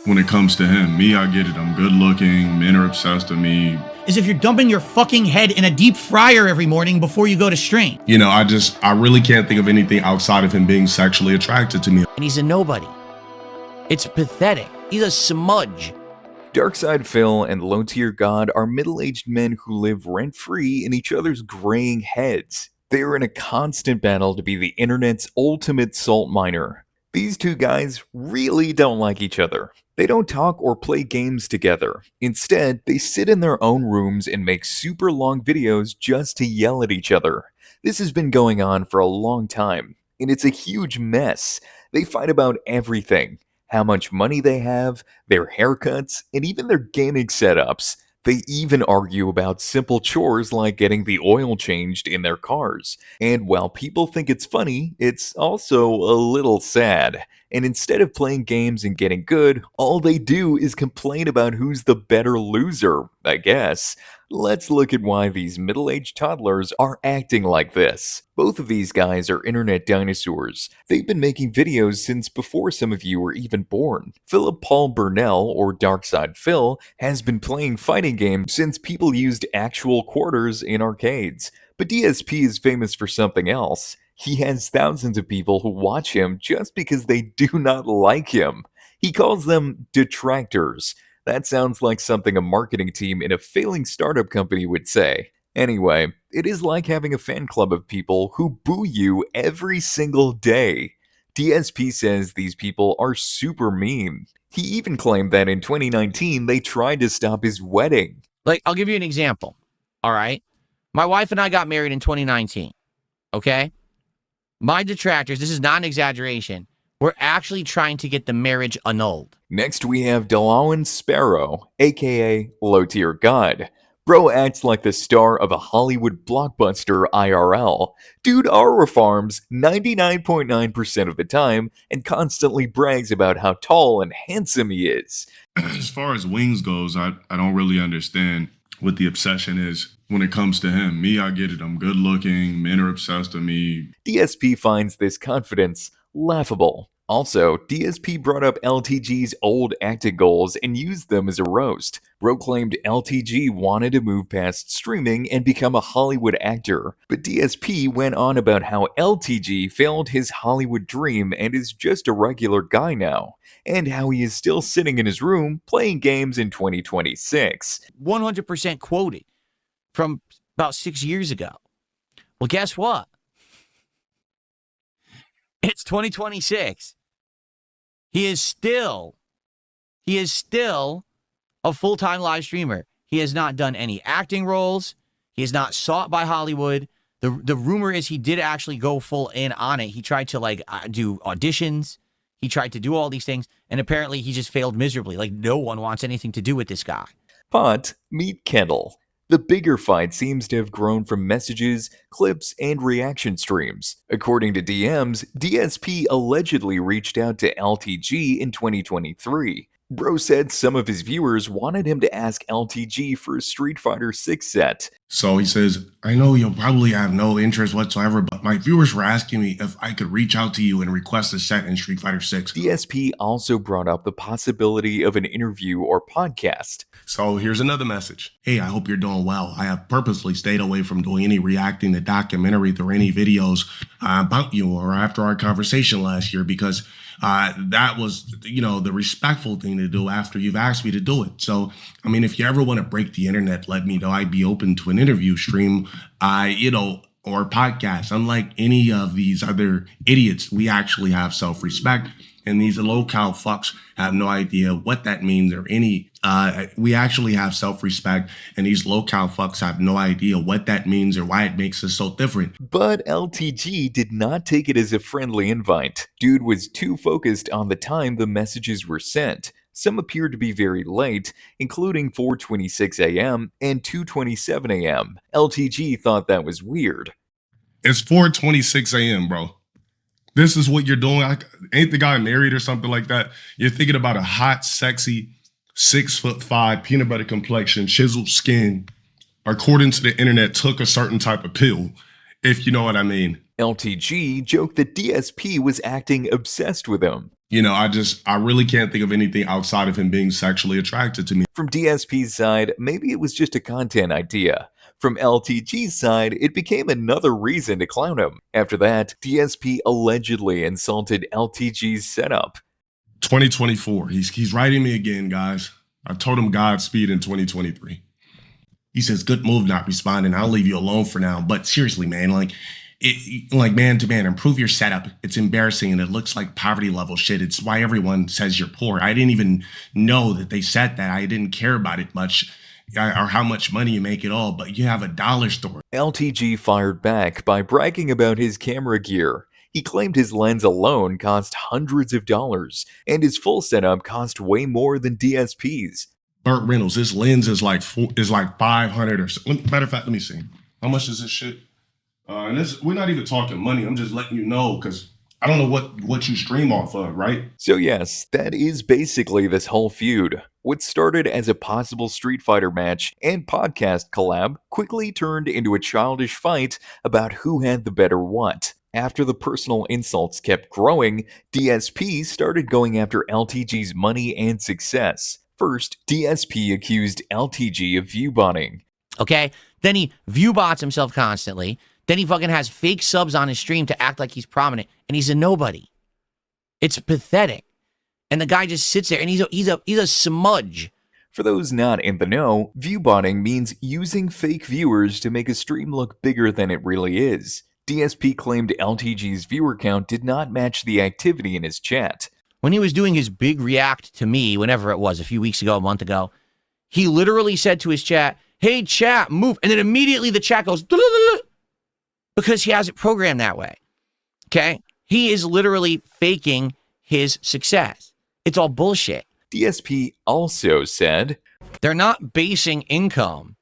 when it comes to him. Me, I get it. I'm good looking. Men are obsessed with me. Is if you're dumping your fucking head in a deep fryer every morning before you go to stream. You know, I really can't think of anything outside of him being sexually attracted to me. And he's a nobody. It's pathetic. He's a smudge. DarkSydePhil and LowTierGod are middle-aged men who live rent-free in each other's graying heads. They are in a constant battle to be the internet's ultimate salt miner. These two guys really don't like each other. They don't talk or play games together. Instead, they sit in their own rooms and make super long videos just to yell at each other. This has been going on for a long time, and it's a huge mess. They fight about everything. How much money they have, their haircuts, and even their gaming setups. They even argue about simple chores like getting the oil changed in their cars. And while people think it's funny, it's also a little sad. And instead of playing games and getting good, all they do is complain about who's the better loser, I guess. Let's look at why these middle-aged toddlers are acting like this. Both of these guys are internet dinosaurs. They've been making videos since before some of you were even born. Philip Paul Burnell, or DarkSydePhil, has been playing fighting games since people used actual quarters in arcades. But DSP is famous for something else. He has thousands of people who watch him just because they do not like him. He calls them detractors. That sounds like something a marketing team in a failing startup company would say. Anyway, it is like having a fan club of people who boo you every single day. DSP says these people are super mean. He even claimed that in 2019 they tried to stop his wedding. Like, I'll give you an example. All right. My wife and I got married in 2019. Okay. My detractors, this is not an exaggeration, we're actually trying to get the marriage annulled. Next we have Delawan Sparrow, aka LowTierGod. Bro acts like the star of a Hollywood blockbuster IRL. Dude aura farms 99.9% of the time and constantly brags about how tall and handsome he is. As far as wings goes, I don't really understand what the obsession is when it comes to him. Me, I get it. I'm good looking. Men are obsessed with me. DSP finds this confidence laughable. Also, DSP brought up LTG's old acting goals and used them as a roast. Bro claimed LTG wanted to move past streaming and become a Hollywood actor, but DSP went on about how LTG failed his Hollywood dream and is just a regular guy now, and how he is still sitting in his room playing games in 2026. 100% quoted from about 6 years ago. Well, guess what? It's 2026. He is still a full-time live streamer. He has not done any acting roles. He is not sought by Hollywood. The rumor is he did actually go full in on it. He tried to do auditions. He tried to do all these things, and apparently he just failed miserably. Like, no one wants anything to do with this guy. But meet Kendall. The bigger fight seems to have grown from messages, clips, and reaction streams. According to DMs, DSP allegedly reached out to LTG in 2023. Bro said some of his viewers wanted him to ask LTG for a Street Fighter 6 set. So he says, I know you'll probably have no interest whatsoever, but my viewers were asking me if I could reach out to you and request a set in Street Fighter 6. DSP also brought up the possibility of an interview or podcast. So here's another message. Hey, I hope you're doing well. I have purposely stayed away from doing any reacting to documentaries or any videos about you or after our conversation last year because that was, the respectful thing to do after you've asked me to do it. So, I mean, if you ever want to break the internet, let me know. I'd be open to an interview stream, or podcast. Unlike any of these other idiots, we actually have self-respect. And these Lolcow fucks have no idea what that means or any, we actually have self-respect, and these Lolcow fucks have no idea what that means or why it makes us so different. But LTG did not take it as a friendly invite. Dude was too focused on the time the messages were sent. Some appeared to be very late, including 4:26 a.m. and 2:27 a.m. LTG thought that was weird. It's 4:26 a.m., bro. This is what you're doing. Ain't the guy married or something like that? You're thinking about a hot, sexy, 6'5", peanut butter complexion, chiseled skin, according to the internet, took a certain type of pill, if you know what I mean. LTG joked that DSP was acting obsessed with him. You know, I really can't think of anything outside of him being sexually attracted to me. From DSP's side, maybe it was just a content idea. From LTG's side, it became another reason to clown him. After that, DSP allegedly insulted LTG's setup. 2024, he's writing me again, guys. I told him Godspeed in 2023. He says, good move not responding. I'll leave you alone for now. But seriously, man, like man to man, improve your setup. It's embarrassing and it looks like poverty level shit. It's why everyone says you're poor. I didn't even know that they said that. I didn't care about it much or how much money you make at all, but you have a dollar store. LTG fired back by bragging about his camera gear. He claimed his lens alone cost hundreds of dollars, and his full setup cost way more than DSP's. Burt Reynolds, this lens is like 500 or so. Matter of fact, let me see. How much is this shit? And we're not even talking money. I'm just letting you know because I don't know what you stream off of, right? So yes, that is basically this whole feud. What started as a possible Street Fighter match and podcast collab quickly turned into a childish fight about who had the better what. After the personal insults kept growing, DSP started going after LTG's money and success. First, DSP accused LTG of viewbotting. Okay? Then he viewbots himself constantly. Then he fucking has fake subs on his stream to act like he's prominent, and he's a nobody. It's pathetic. And the guy just sits there, and he's a smudge. For those not in the know, viewbotting means using fake viewers to make a stream look bigger than it really is. DSP claimed LTG's viewer count did not match the activity in his chat. When he was doing his big react to me, whenever it was, a few weeks ago, a month ago, he literally said to his chat, hey, chat, move. And then immediately the chat goes, because he has it programmed that way. Okay? He is literally faking his success. It's all bullshit. DSP also said, they're not basing income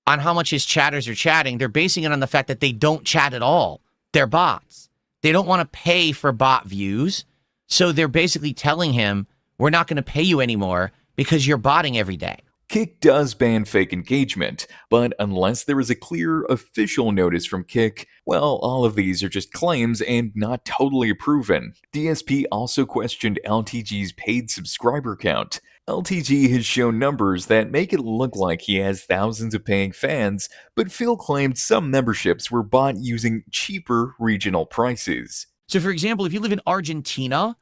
on how much his chatters are chatting. They're basing it on the fact that they don't chat at all. They're bots. They don't want to pay for bot views. So they're basically telling him, we're not going to pay you anymore because you're botting every day. Kick does ban fake engagement, but unless there is a clear official notice from Kick, well, all of these are just claims and not totally proven. DSP also questioned LTG's paid subscriber count. LTG has shown numbers that make it look like he has thousands of paying fans, but Phil claimed some memberships were bought using cheaper regional prices. So for example, if you live in Argentina,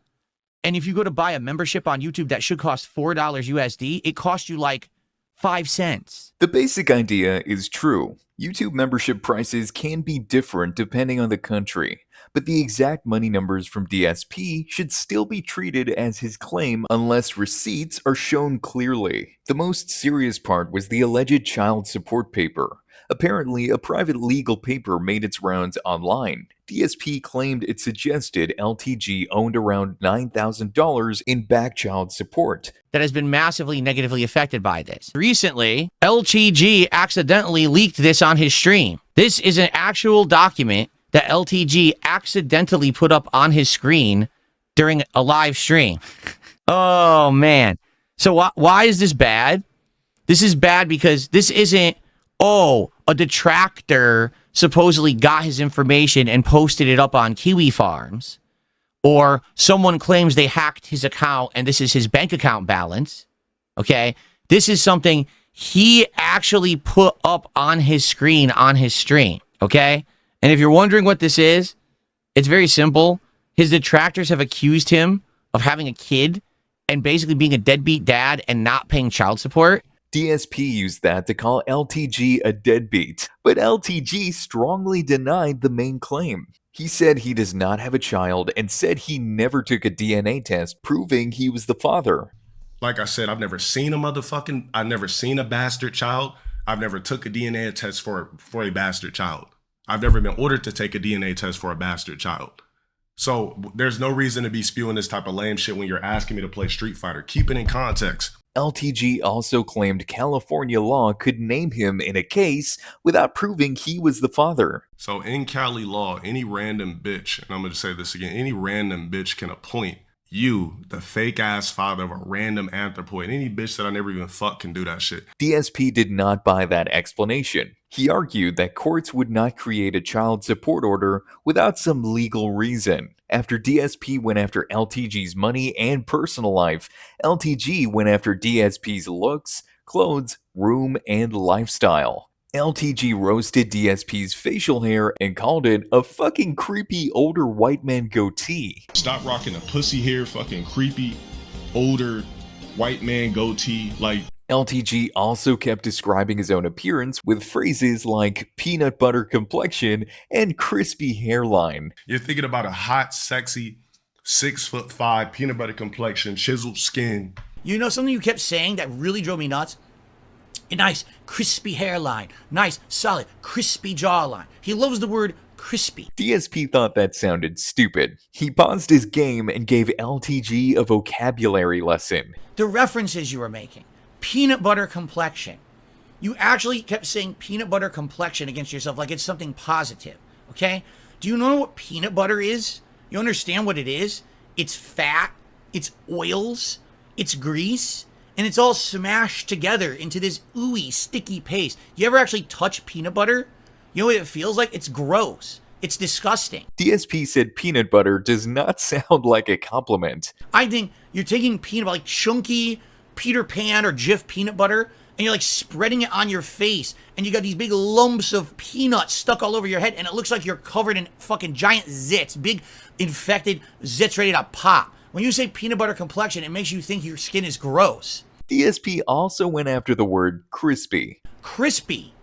and if you go to buy a membership on YouTube that should cost $4 USD, it costs you like 5 cents. The basic idea is true. YouTube membership prices can be different depending on the country, but the exact money numbers from DSP should still be treated as his claim unless receipts are shown clearly. The most serious part was the alleged child support paper. Apparently, a private legal paper made its rounds online. DSP claimed it suggested LTG owned around $9,000 in back child support. That has been massively negatively affected by this. Recently, LTG accidentally leaked this on his stream. This is an actual document that LTG accidentally put up on his screen during a live stream. Oh, man. So why is this bad? This is bad because this isn't, oh, a detractor supposedly got his information and posted it up on Kiwi Farms, or someone claims they hacked his account and this is his bank account balance. Okay? This is something he actually put up on his screen on his stream. Okay? And if you're wondering what this is, it's very simple. His detractors have accused him of having a kid and basically being a deadbeat dad and not paying child support. DSP used that to call LTG a deadbeat, but LTG strongly denied the main claim. He said he does not have a child and said he never took a DNA test proving he was the father. Like I said, I've never seen a bastard child. I've never took a DNA test for a bastard child. I've never been ordered to take a DNA test for a bastard child. So there's no reason to be spewing this type of lame shit when you're asking me to play Street Fighter. Keep it in context. LTG also claimed California law could name him in a case without proving he was the father. So in Cali law, any random bitch, and I'm going to say this again, any random bitch can appoint You, the fake ass father of a random anthropoid, any bitch that I never even fuck can do that shit. DSP did not buy that explanation. He argued that courts would not create a child support order without some legal reason. After DSP went after LTG's money and personal life, LTG went after DSP's looks, clothes, room, and lifestyle. LTG roasted DSP's facial hair and called it a fucking creepy older white man goatee. Stop rocking a pussy hair, fucking creepy, older white man goatee. Like, LTG also kept describing his own appearance with phrases like peanut butter complexion and crispy hairline. you're thinking about a hot, sexy, 6'5" peanut butter complexion, chiseled skin. You know something you kept saying that really drove me nuts? A nice, crispy hairline. Nice, solid, crispy jawline. He loves the word crispy. DSP thought that sounded stupid. He paused his game and gave LTG a vocabulary lesson. The references you were making. Peanut butter complexion. You actually kept saying peanut butter complexion against yourself like it's something positive, okay? Do you know what peanut butter is? You understand what it is? It's fat, it's oils, it's grease, and it's all smashed together into this ooey, sticky paste. You ever actually touch peanut butter? You know what it feels like? It's gross. It's disgusting. DSP said peanut butter does not sound like a compliment. I think you're taking peanut butter, like chunky Peter Pan or Jiff peanut butter, and you're like spreading it on your face, and you got these big lumps of peanuts stuck all over your head, and it looks like you're covered in fucking giant zits, big infected zits ready to pop. When you say peanut butter complexion, it makes you think your skin is gross. DSP also went after the word crispy. Crispy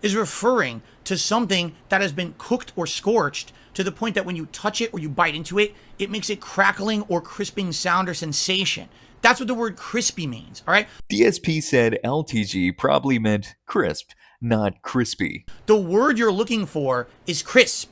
is referring to something that has been cooked or scorched to the point that when you touch it or you bite into it, it makes a crackling or crisping sound or sensation. That's what the word crispy means, all right? DSP said LTG probably meant crisp, not crispy. The word you're looking for is crisp.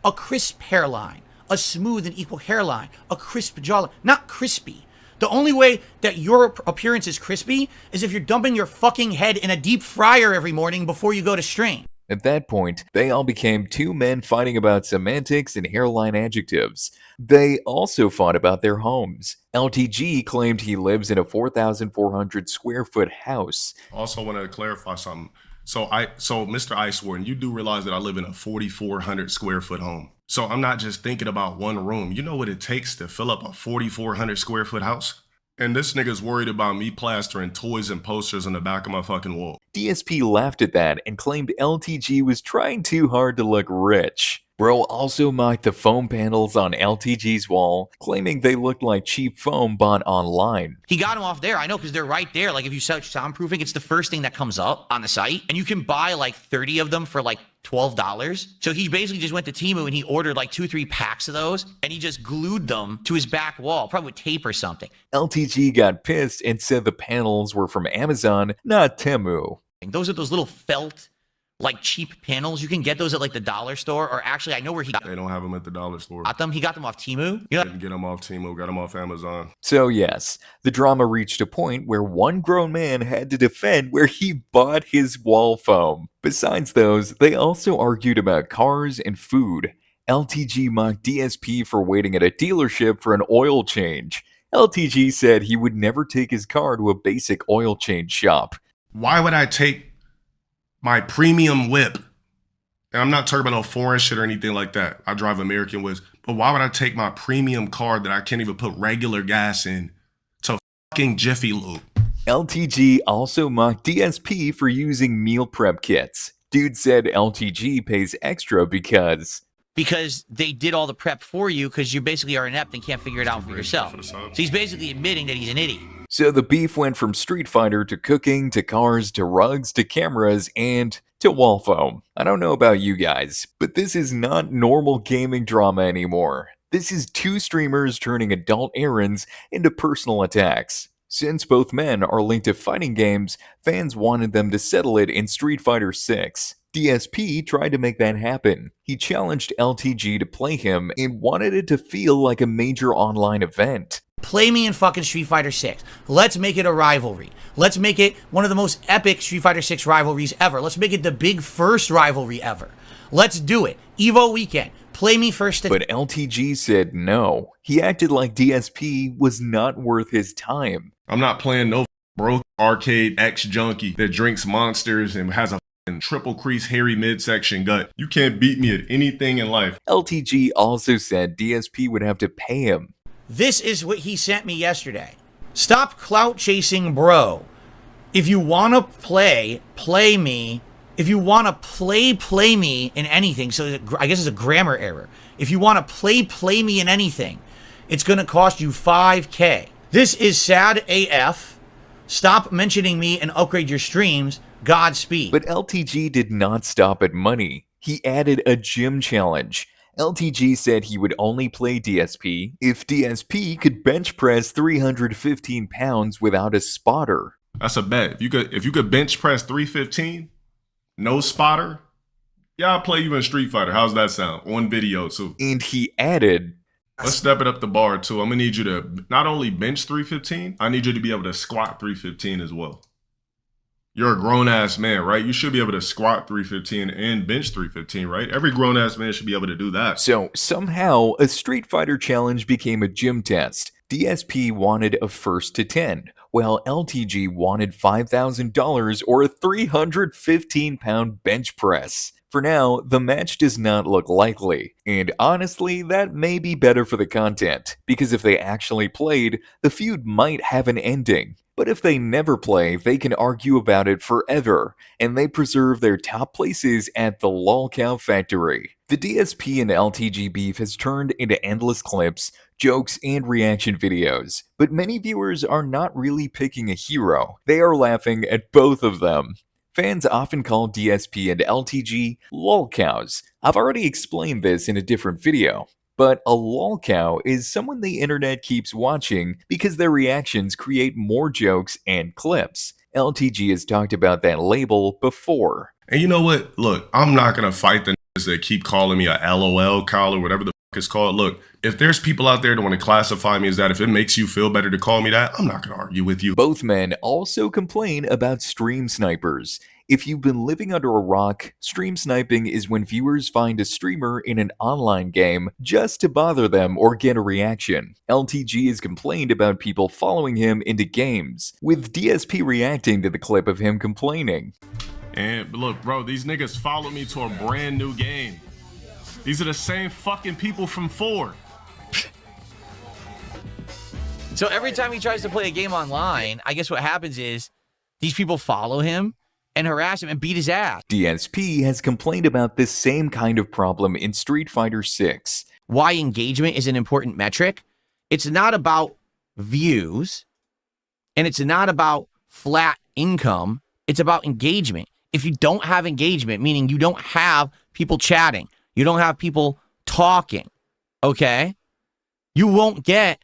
A crisp hairline, a smooth and equal hairline, a crisp jawline, not crispy. The only way that your appearance is crispy is if you're dumping your fucking head in a deep fryer every morning before you go to strain. At that point, they all became two men fighting about semantics and hairline adjectives. They also fought about their homes. LTG claimed he lives in a 4,400 square foot house. Also wanted to clarify something. So Mr. Ice Warden, you do realize that I live in a 4,400 square foot home. So I'm not just thinking about one room. You know what it takes to fill up a 4,400 square foot house? And this nigga's worried about me plastering toys and posters on the back of my fucking wall. DSP laughed at that and claimed LTG was trying too hard to look rich. Bro also mocked the foam panels on LTG's wall, claiming they looked like cheap foam bought online. He got them off there. I know, because they're right there. Like, if you search soundproofing, it's the first thing that comes up on the site. And you can buy like 30 of them for like $12. So he basically just went to Temu and he ordered like 2-3 packs of those. And he just glued them to his back wall, probably with tape or something. LTG got pissed and said the panels were from Amazon, not Temu. Those are those little felt, like, cheap panels. You can get those at like the dollar store, or actually I know where he They don't have them at the dollar store. got them. He got them off Temu. You know, Didn't get them off Temu, got them off Amazon. So yes, the drama reached a point where one grown man had to defend where he bought his wall foam. Besides those, they also argued about cars and food. LTG mocked DSP for waiting at a dealership for an oil change. LTG said he would never take his car to a basic oil change shop. Why would I take my premium whip? And I'm not talking about no foreign shit or anything like that. I drive American whips. But why would I take my premium car that I can't even put regular gas in to fucking Jiffy Lube? LTG also mocked DSP for using meal prep kits. Dude said LTG pays extra because they did all the prep for you, because you basically are inept and can't figure it out for yourself. So he's basically admitting that he's an idiot. So the beef went from Street Fighter to cooking to cars to rugs to cameras and to wall foam. I don't know about you guys, but this is not normal gaming drama anymore. This is two streamers turning adult errands into personal attacks. Since both men are linked to fighting games, fans wanted them to settle it in Street Fighter 6. DSP tried to make that happen. He challenged LTG to play him and wanted it to feel like a major online event. Play me in fucking Street Fighter 6. Let's make it a rivalry. Let's make it one of the most epic Street Fighter 6 rivalries ever. Let's make it the big first rivalry ever. Let's do it. Evo weekend. Play me first. But LTG said no. He acted like DSP was not worth his time. I'm not playing no broke arcade ex-junkie that drinks monsters and has a triple crease hairy midsection gut. You can't beat me at anything in life. LTG also said DSP would have to pay him. This is what he sent me yesterday. Stop clout chasing, bro. If you want to play me. If you want to play me in anything, so I guess it's a grammar error. If you want to play me in anything, it's going to cost you $5K. This is sad AF. Stop mentioning me and upgrade your streams. Godspeed. But LTG did not stop at money. He added a gym challenge. LTG said he would only play DSP if DSP could bench press 315 pounds without a spotter. That's a bet. If you could bench press 315, no spotter, yeah, I'll play you in Street Fighter. How's that sound? On video, too. And he added, let's step it up the bar, too. I'm going to need you to not only bench 315, I need you to be able to squat 315 as well. You're a grown-ass man, right? You should be able to squat 315 and bench 315, right? Every grown-ass man should be able to do that. So somehow, a Street Fighter challenge became a gym test. DSP wanted a 1st to 10, while LTG wanted $5,000 or a 315-pound bench press. For now, the match does not look likely, and honestly, that may be better for the content, because if they actually played, the feud might have an ending. But if they never play, they can argue about it forever, and they preserve their top places at the Lolcow factory. The DSP and LTG beef has turned into endless clips, jokes, and reaction videos, but many viewers are not really picking a hero. They are laughing at both of them. Fans often call DSP and LTG Lolcows. I've already explained this in a different video. But a lolcow is someone the internet keeps watching because their reactions create more jokes and clips. LTG has talked about that label before. And you know what? Look, I'm not going to fight the niggas that keep calling me a LOL call or whatever the fuck it's called. Look, if there's people out there that want to classify me as that, if it makes you feel better to call me that, I'm not going to argue with you. Both men also complain about stream snipers. If you've been living under a rock, stream sniping is when viewers find a streamer in an online game just to bother them or get a reaction. LTG has complained about people following him into games, with DSP reacting to the clip of him complaining. And look, bro, these niggas follow me to a brand new game. These are the same fucking people from 4. So every time he tries to play a game online, I guess what happens is these people follow him and harass him and beat his ass. DSP has complained about this same kind of problem in Street Fighter 6. Why engagement is an important metric. It's not about views, and it's not about flat income. It's about engagement. If you don't have engagement, meaning you don't have people chatting, you don't have people talking, okay, you won't get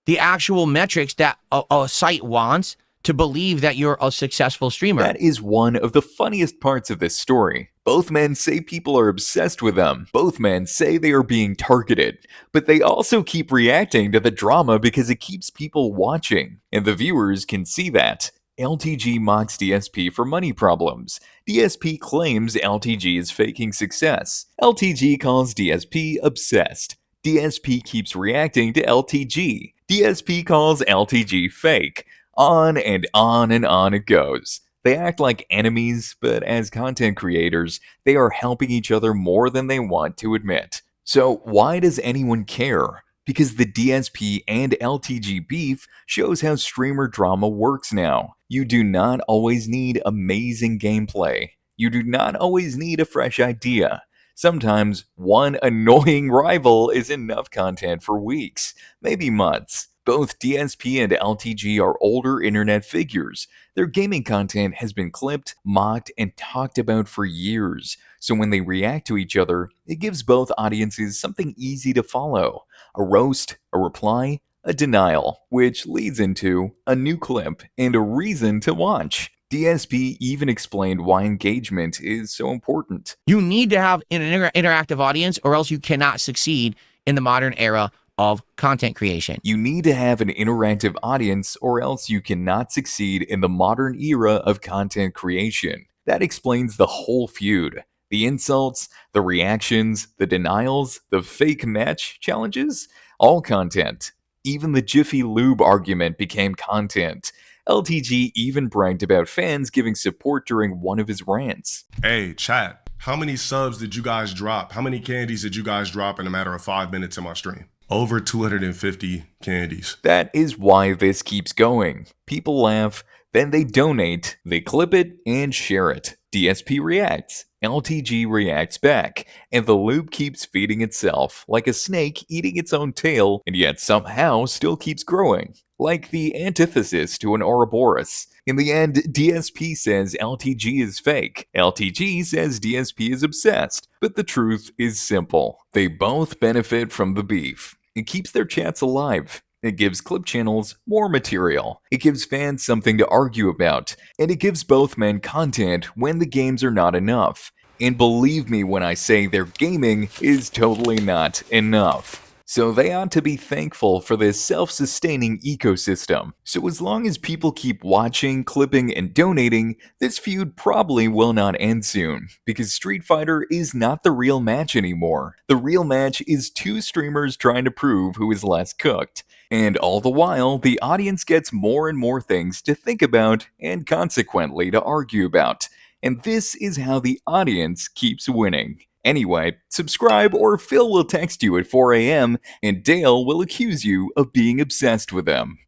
the actual metrics that a site wants to believe that you're a successful streamer. That is one of the funniest parts of this story. Both men say people are obsessed with them. Both men say they are being targeted. But they also keep reacting to the drama because it keeps people watching. And the viewers can see that. LTG mocks DSP for money problems. DSP claims LTG is faking success. LTG calls DSP obsessed. DSP keeps reacting to LTG. DSP calls LTG fake. On and on and on it goes. They act like enemies, but as content creators, they are helping each other more than they want to admit. So why does anyone care? Because the DSP and LTG beef shows how streamer drama works now. You do not always need amazing gameplay. You do not always need a fresh idea. Sometimes one annoying rival is enough content for weeks, maybe months. Both DSP and LTG are older internet figures. Their gaming content has been clipped, mocked, and talked about for years. So when they react to each other, it gives both audiences something easy to follow. A roast, a reply, a denial, which leads into a new clip and a reason to watch. DSP even explained why engagement is so important. You need to have an interactive audience or else you cannot succeed in the modern era of content creation. You need to have an interactive audience or else you cannot succeed in the modern era of content creation. That explains the whole feud. The insults, the reactions, the denials, the fake match challenges, all content. Even the Jiffy Lube argument became content. LTG even bragged about fans giving support during one of his rants. Hey, chat, how many subs did you guys drop? How many candies did you guys drop in a matter of 5 minutes in my stream? Over 250 candies. That is why this keeps going. People laugh, then they donate, they clip it, and share it. DSP reacts, LTG reacts back, and the loop keeps feeding itself, like a snake eating its own tail, and yet somehow still keeps growing. Like the antithesis to an Ouroboros. In the end, DSP says LTG is fake. LTG says DSP is obsessed. But the truth is simple. They both benefit from the beef. It keeps their chats alive. It gives clip channels more material. It gives fans something to argue about. And it gives both men content when the games are not enough. And believe me when I say their gaming is totally not enough. So they ought to be thankful for this self-sustaining ecosystem. So as long as people keep watching, clipping, and donating, this feud probably will not end soon, because Street Fighter is not the real match anymore. The real match is two streamers trying to prove who is less cooked. And all the while, the audience gets more and more things to think about, and consequently to argue about. And this is how the audience keeps winning. Anyway, subscribe or Phil will text you at 4 a.m. and Dale will accuse you of being obsessed with him.